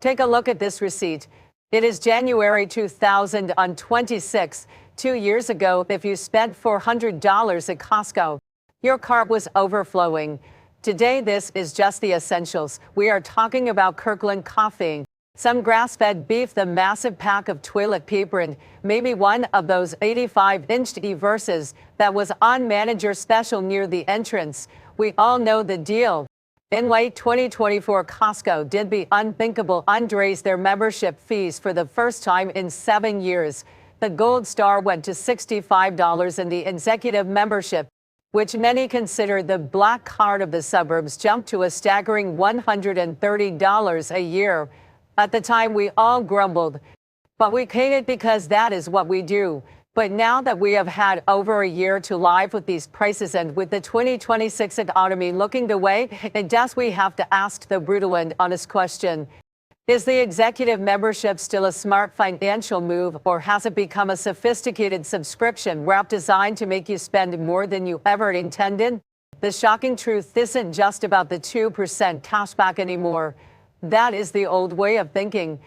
Take a look at this receipt. It is January 2026. 2 years ago, if you spent $400 at Costco, your cart was overflowing. Today, this is just the essentials. We are talking about Kirkland coffee, some grass-fed beef, the massive pack of toilet paper, and maybe one of those 85-inch e-verses that was on manager special near the entrance. We all know the deal. In late 2024, Costco did the unthinkable and raised their membership fees for the first time in 7 years. The Gold Star went to $65 and the executive membership, which many consider the black card of the suburbs, jumped to a staggering $130 a year. At the time, we all grumbled, but we hate it because that is what we do. But now that we have had over a year to live with these prices and with the 2026 economy looking the way it does, we have to ask the brutal and honest question. Is the executive membership still a smart financial move, or has it become a sophisticated subscription wrap designed to make you spend more than you ever intended? The shocking truth isn't just about the 2% cashback anymore. That is the old way of thinking.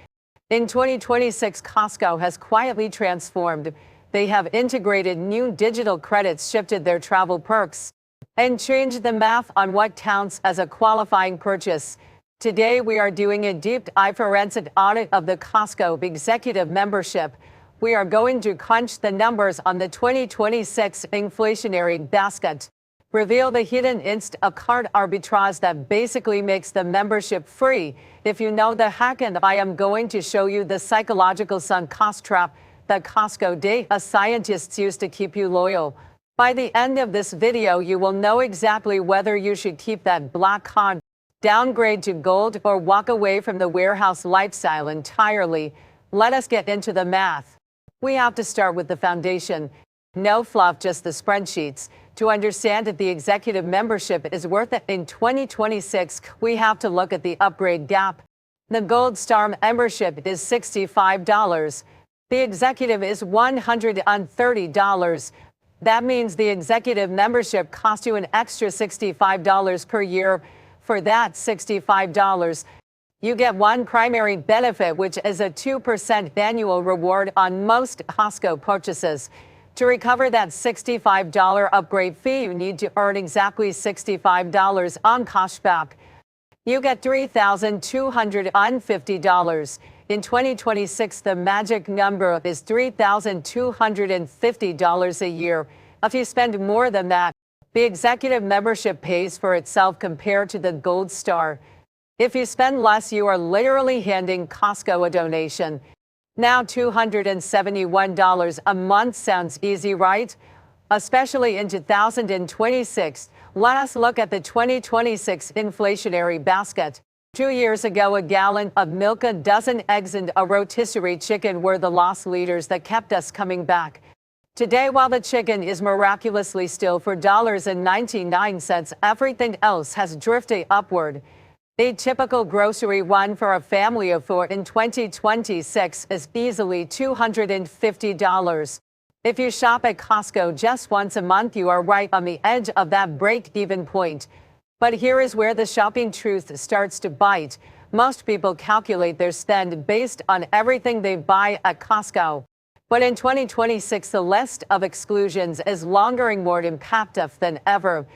In 2026, Costco has quietly transformed. They have integrated new digital credits, shifted their travel perks, and changed the math on what counts as a qualifying purchase. Today, we are doing a deep dive forensic audit of the Costco executive membership. We are going to crunch the numbers on the 2026 inflationary basket, reveal the hidden Instacart arbitrage that basically makes the membership free if you know the hack, and I am going to show you the psychological sunk cost trap that Costco data scientists use to keep you loyal. By the end of this video, you will know exactly whether you should keep that black card, downgrade to gold, or walk away from the warehouse lifestyle entirely. Let us get into the math. We have to start with the foundation. No fluff, just the spreadsheets. To understand that the executive membership is worth it in 2026, we have to look at the upgrade gap. The Gold Star membership is $65. The executive is $130. That means the executive membership costs you an extra $65 per year. For that $65, you get one primary benefit, which is a 2% annual reward on most Costco purchases. To recover that $65 upgrade fee, you need to earn exactly $65 on cashback. You get $3,250. In 2026, the magic number is $3,250 a year. If you spend more than that, the executive membership pays for itself compared to the Gold Star. If you spend less, you are literally handing Costco a donation. Now, $271 a month sounds easy, right? Especially in 2026. Let us look at the 2026 inflationary basket. 2 years ago, a gallon of milk, a dozen eggs, and a rotisserie chicken were the loss leaders that kept us coming back. Today, while the chicken is miraculously still $4.99, everything else has drifted upward. A typical grocery run for a family of 4 in 2026 is easily $250. If you shop at Costco just once a month, you are right on the edge of that break-even point. But here is where the shopping truth starts to bite. Most people calculate their spend based on everything they buy at Costco. But in 2026, the list of exclusions is longer and more impactful than ever.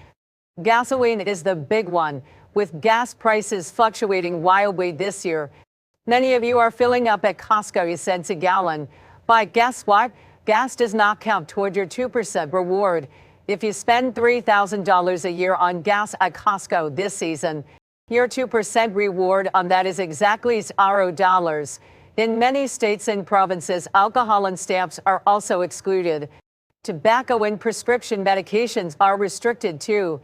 Gasoline is the big one, with gas prices fluctuating wildly this year. Many of you are filling up at Costco cents a gallon. But guess what? Gas does not count toward your 2% reward. If you spend $3,000 a year on gas at Costco this season, your 2% reward on that is exactly $0. In many states and provinces, alcohol and stamps are also excluded. Tobacco and prescription medications are restricted too.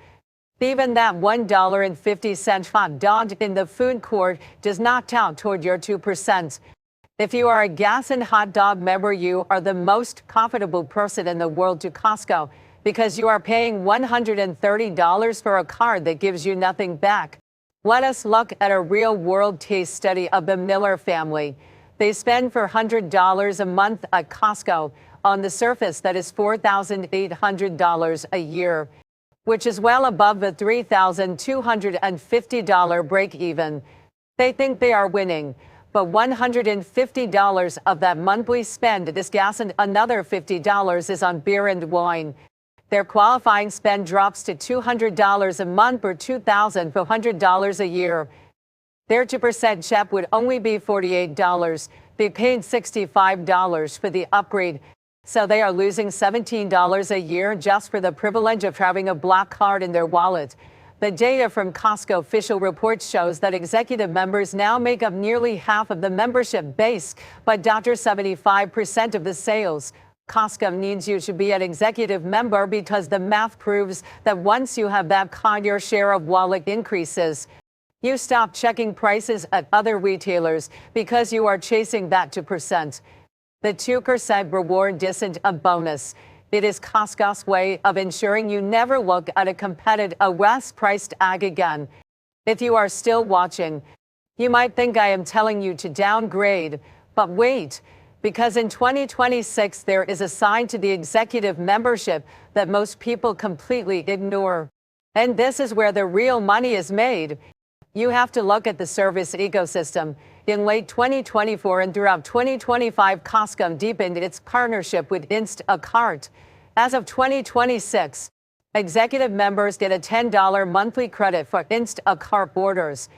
Even that $1.50 hot dog in the food court does not count toward your 2%. If you are a gas and hot dog member, you are the most profitable person in the world to Costco, because you are paying $130 for a card that gives you nothing back. Let us look at a real-world case study of the Miller family. They spend $400 a month at Costco. On the surface, that is $4,800 a year, which is well above the $3,250 break-even. They think they are winning, but $150 of that monthly spend is gas and another $50 is on beer and wine. Their qualifying spend drops to $200 a month or $2,400 a year. Their 2% CHEP would only be $48. They paid $65 for the upgrade, so they are losing $17 a year just for the privilege of having a black card in their wallet. The data from Costco official report shows that executive members now make up nearly half of the membership base, but 75% of the sales. Costco needs you to be an executive member because the math proves that once you have that card, your share of wallet increases. You stop checking prices at other retailers because you are chasing that 2%. The 2% reward isn't a bonus. It is Costco's way of ensuring you never look at a competitive, less-priced ad again. If you are still watching, you might think I am telling you to downgrade, but wait, because in 2026 there is a side to the executive membership that most people completely ignore. And this is where the real money is made. You have to look at the service ecosystem. In late 2024 and throughout 2025, Costco deepened its partnership with Instacart. As of 2026, executive members get a $10 monthly credit for Instacart orders.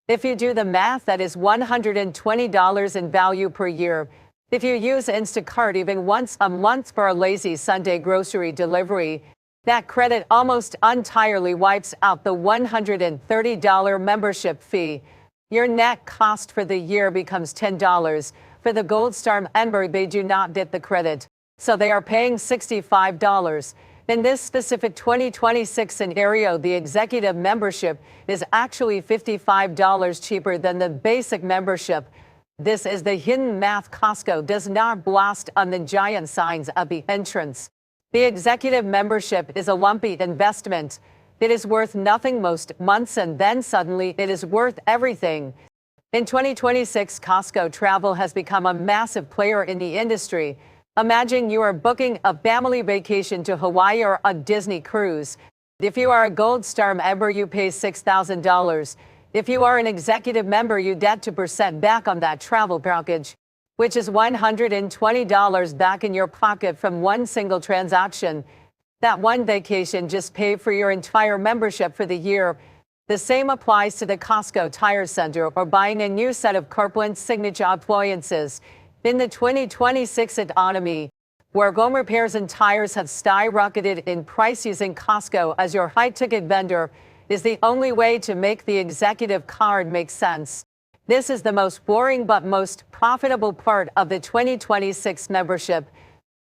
If you do the math, that is $120 in value per year. If you use Instacart even once a month for a lazy Sunday grocery delivery, that credit almost entirely wipes out the $130 membership fee. Your net cost for the year becomes $10. For the Gold Star member, they do not get the credit, so they are paying $65. In this specific 2026 scenario, the executive membership is actually $55 cheaper than the basic membership. This is the hidden math Costco does not blast on the giant signs at the entrance. The executive membership is a lumpy investment. It is worth nothing most months, and then suddenly it is worth everything. In 2026, Costco Travel has become a massive player in the industry. Imagine you are booking a family vacation to Hawaii or a Disney cruise. If you are a Gold Star member, you pay $6,000. If you are an executive member, you get 2% back on that travel package, which is $120 back in your pocket from one single transaction. That one vacation just paid for your entire membership for the year. The same applies to the Costco Tire Center or buying a new set of Kirkland signature appliances. In the 2026 economy, where home repairs and tires have skyrocketed in price, using Costco as your high-ticket vendor is the only way to make the executive card make sense. This is the most boring but most profitable part of the 2026 membership.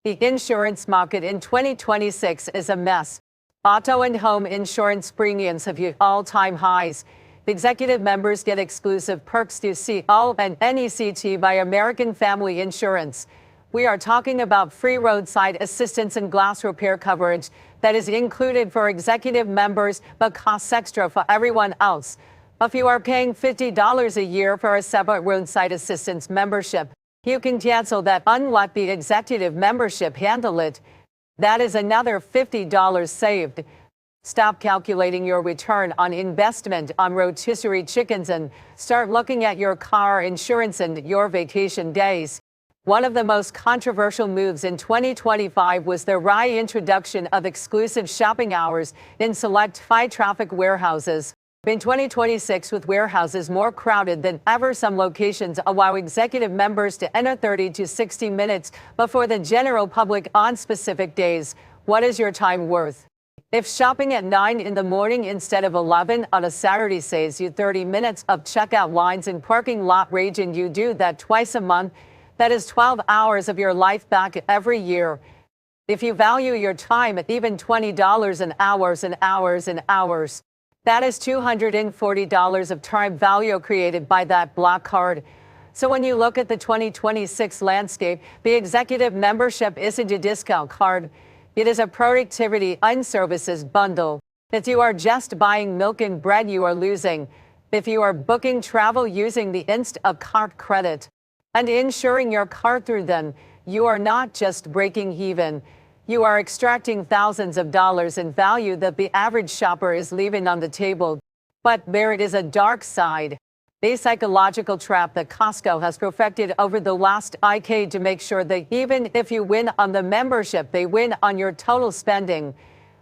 The insurance market in 2026 is a mess. Auto and home insurance premiums have hit all-time highs. Executive members get exclusive perks to see all and NECT by American Family Insurance. We are talking about free roadside assistance and glass repair coverage that is included for executive members but costs extra for everyone else. If you are paying $50 a year for a separate roadside assistance membership, you can cancel that and let the executive membership handle it. That is another $50 saved. Stop calculating your return on investment on rotisserie chickens and start looking at your car insurance and your vacation days. One of the most controversial moves in 2025 was the reintroduction of exclusive shopping hours in select high-traffic warehouses. In 2026, with warehouses more crowded than ever, some locations allow executive members to enter 30 to 60 minutes before the general public on specific days. What is your time worth? If shopping at 9 in the morning instead of 11 on a Saturday saves you 30 minutes of checkout lines in parking lot rage, and you do that twice a month, that is 12 hours of your life back every year. If you value your time at even $20 an hour, that is $240 of time value created by that black card. So when you look at the 2026 landscape, the executive membership isn't a discount card. It is a productivity and services bundle. If you are just buying milk and bread, you are losing. If you are booking travel using the Instacart credit and insuring your car through them, you are not just breaking even. You are extracting thousands of dollars in value that the average shopper is leaving on the table. But there is a dark side. The psychological trap that Costco has perfected over the last decade to make sure that even if you win on the membership, they win on your total spending.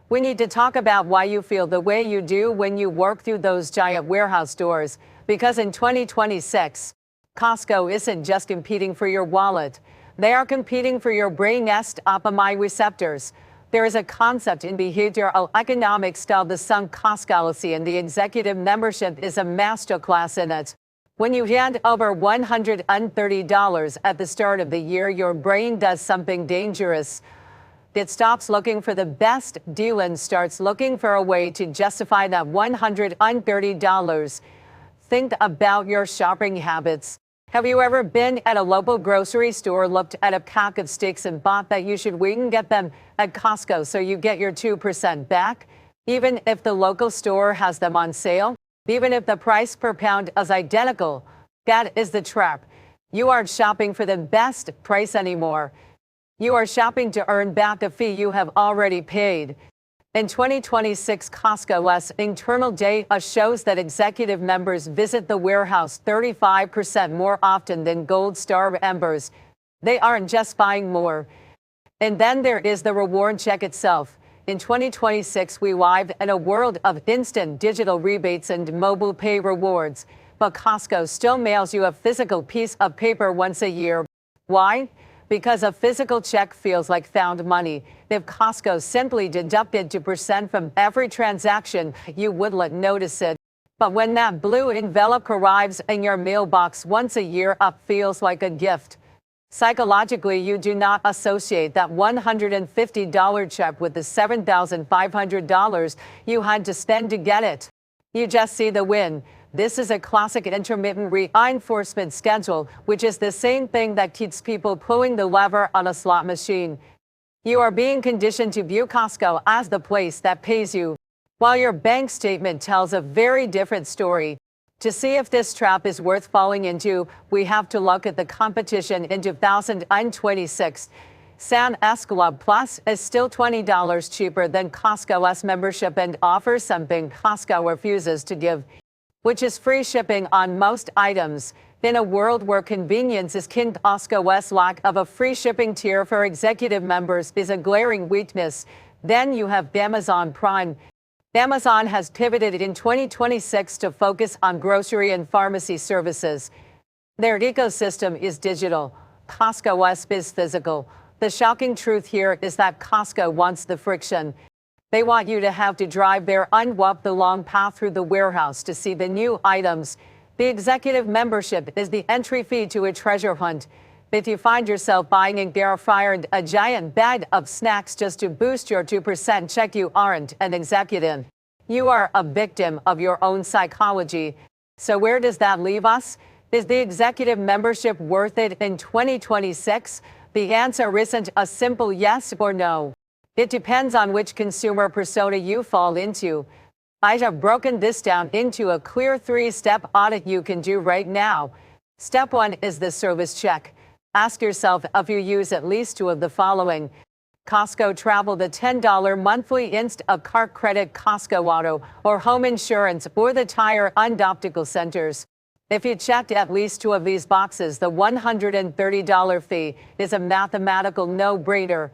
We need to talk about why you feel the way you do when you work through those giant warehouse doors. Because in 2026, Costco isn't just competing for your wallet. They are competing for your brain's dopamine receptors. There is a concept in behavioral economics called the sunk cost fallacy, and the executive membership is a masterclass in it. When you hand over $130 at the start of the year, your brain does something dangerous. It stops looking for the best deal and starts looking for a way to justify that $130. Think about your shopping habits. Have you ever been at a local grocery store, looked at a pack of steaks and thought that you should wait and get them at Costco so you get your 2% back? Even if the local store has them on sale, even if the price per pound is identical, that is the trap. You aren't shopping for the best price anymore. You are shopping to earn back a fee you have already paid. In 2026, Costco's internal data shows that executive members visit the warehouse 35% more often than Gold Star members. They aren't just buying more. And then there is the reward check itself. In 2026, we live in a world of instant digital rebates and mobile pay rewards. But Costco still mails you a physical piece of paper once a year. Why? Because a physical check feels like found money. If Costco simply deducted 2% from every transaction, you wouldn't notice it. But when that blue envelope arrives in your mailbox once a year, it feels like a gift. Psychologically, you do not associate that $150 check with the $7,500 you had to spend to get it. You just see the win. This is a classic intermittent reinforcement schedule, which is the same thing that keeps people pulling the lever on a slot machine. You are being conditioned to view Costco as the place that pays you, while your bank statement tells a very different story. To see if this trap is worth falling into, we have to look at the competition in 2026. Sam's Club Plus is still $20 cheaper than Costco's membership and offers something Costco refuses to give, which is free shipping on most items. In a world where convenience is king, Costco's lack of a free shipping tier for executive members is a glaring weakness. Then you have Amazon Prime. Amazon has pivoted in 2026 to focus on grocery and pharmacy services. Their ecosystem is digital. Costco's is physical. The shocking truth here is that Costco wants the friction. They want you to have to drive there and walk the long path through the warehouse to see the new items. The executive membership is the entry fee to a treasure hunt. If you find yourself buying a air fryer and a giant bag of snacks just to boost your 2% check, you aren't an executive. You are a victim of your own psychology. So where does that leave us? Is the executive membership worth it in 2026? The answer isn't a simple yes or no. It depends on which consumer persona you fall into. I have broken this down into a clear 3-step audit you can do right now. Step 1 is the service check. Ask yourself if you use at least 2 of the following: Costco Travel, the $10 monthly Instacart credit, Costco Auto or Home Insurance, or the Tire and Optical Centers. If you checked at least 2 of these boxes, the $130 fee is a mathematical no-brainer.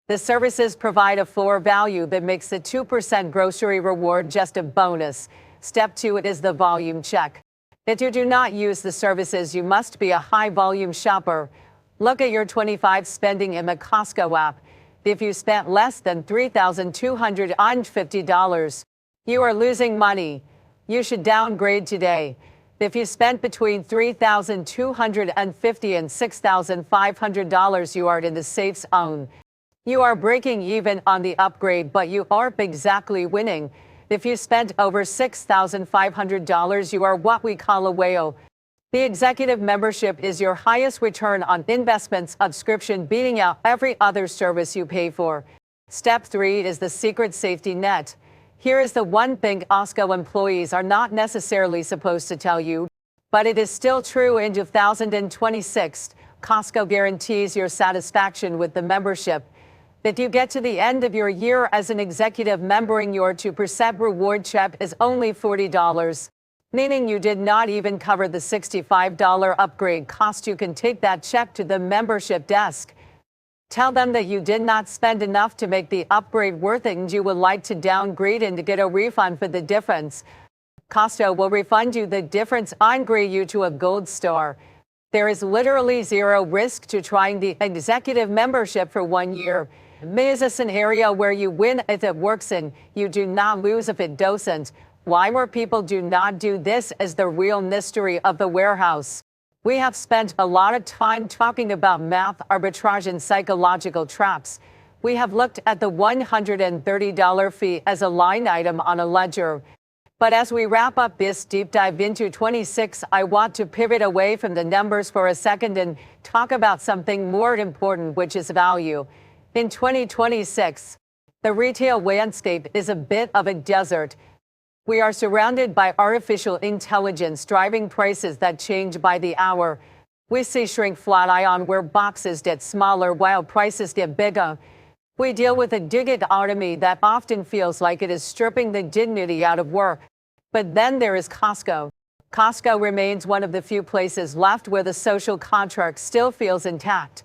The services provide a floor value that makes the 2% grocery reward just a bonus. Step 2 is the volume check. If you do not use the services, you must be a high-volume shopper. Look at your 25 spending in the Costco app. If you spent less than $3,250, you are losing money. You should downgrade today. If you spent between $3,250 and $6,500, you are in the safe zone. You are breaking even on the upgrade, but you aren't exactly winning. If you spent over $6,500, you are what we call a whale. The executive membership is your highest return on investment subscription, beating out every other service you pay for. Step 3 is the secret safety net. Here is the one thing Costco employees are not necessarily supposed to tell you, but it is still true in 2026. Costco guarantees your satisfaction with the membership. If you get to the end of your year as an executive member, your 2% reward check is only $40. meaning you did not even cover the $65 upgrade cost. You can take that check to the membership desk. Tell them that you did not spend enough to make the upgrade worth it and you would like to downgrade and to get a refund for the difference. Costco will refund you the difference and upgrade you to a gold star. There is literally zero risk to trying the executive membership for 1 year. It is a scenario where you win if it works and you do not lose if it doesn't. Why more people do not do this is the real mystery of the warehouse. We have spent a lot of time talking about math, arbitrage, and psychological traps. We have looked at the $130 fee as a line item on a ledger. But as we wrap up this deep dive into 26, I want to pivot away from the numbers for a second and talk about something more important, which is value. In 2026, the retail landscape is a bit of a desert. We are surrounded by artificial intelligence driving prices that change by the hour. We see shrinkflation where boxes get smaller while prices get bigger. We deal with a gig economy that often feels like it is stripping the dignity out of work. But then there is Costco. Costco remains one of the few places left where the social contract still feels intact.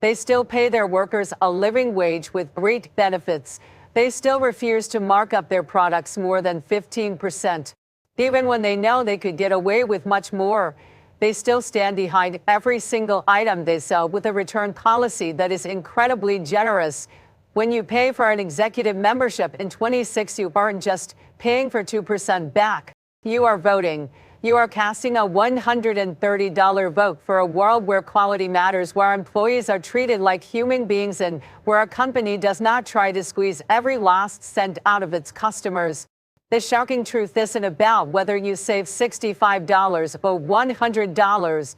They still pay their workers a living wage with great benefits. They still refuse to mark up their products more than 15%. Even when they know they could get away with much more, they still stand behind every single item they sell with a return policy that is incredibly generous. When you pay for an executive membership in 26, you aren't just paying for 2% back. You are voting. You are casting a $130 vote for a world where quality matters, where employees are treated like human beings, and where a company does not try to squeeze every last cent out of its customers. The shocking truth isn't about whether you save $65 or $100.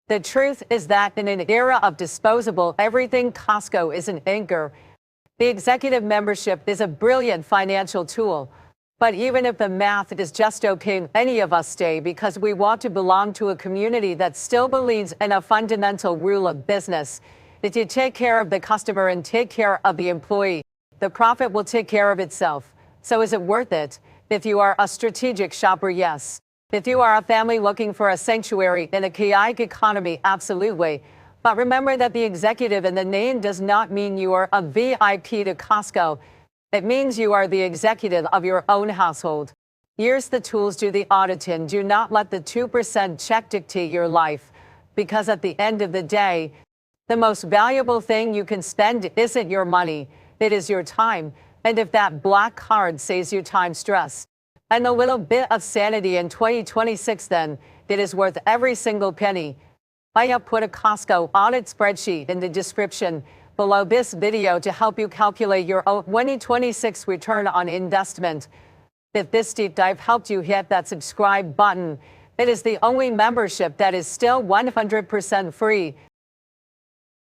The truth is that in an era of disposable everything, Costco is an anchor. The executive membership is a brilliant financial tool. But even if the math is just okay, any of us stay because we want to belong to a community that still believes in a fundamental rule of business. If you take care of the customer and take care of the employee, the profit will take care of itself. So is it worth it? If you are a strategic shopper, yes. If you are a family looking for a sanctuary in a chaotic economy, absolutely. But remember that the executive in the name does not mean you are a VIP to Costco. It means you are the executive of your own household. Use the tools, do the auditing. Do not let the 2% check dictate your life. Because at the end of the day, the most valuable thing you can spend isn't your money. It is your time. And if that black card saves you time, stress, and a little bit of sanity in 2026, then it is worth every single penny. I have put a Costco audit spreadsheet in the description below this video to help you calculate your own 2026 return on investment. If this deep dive helped you, hit that subscribe button. It is the only membership that is still 100% free.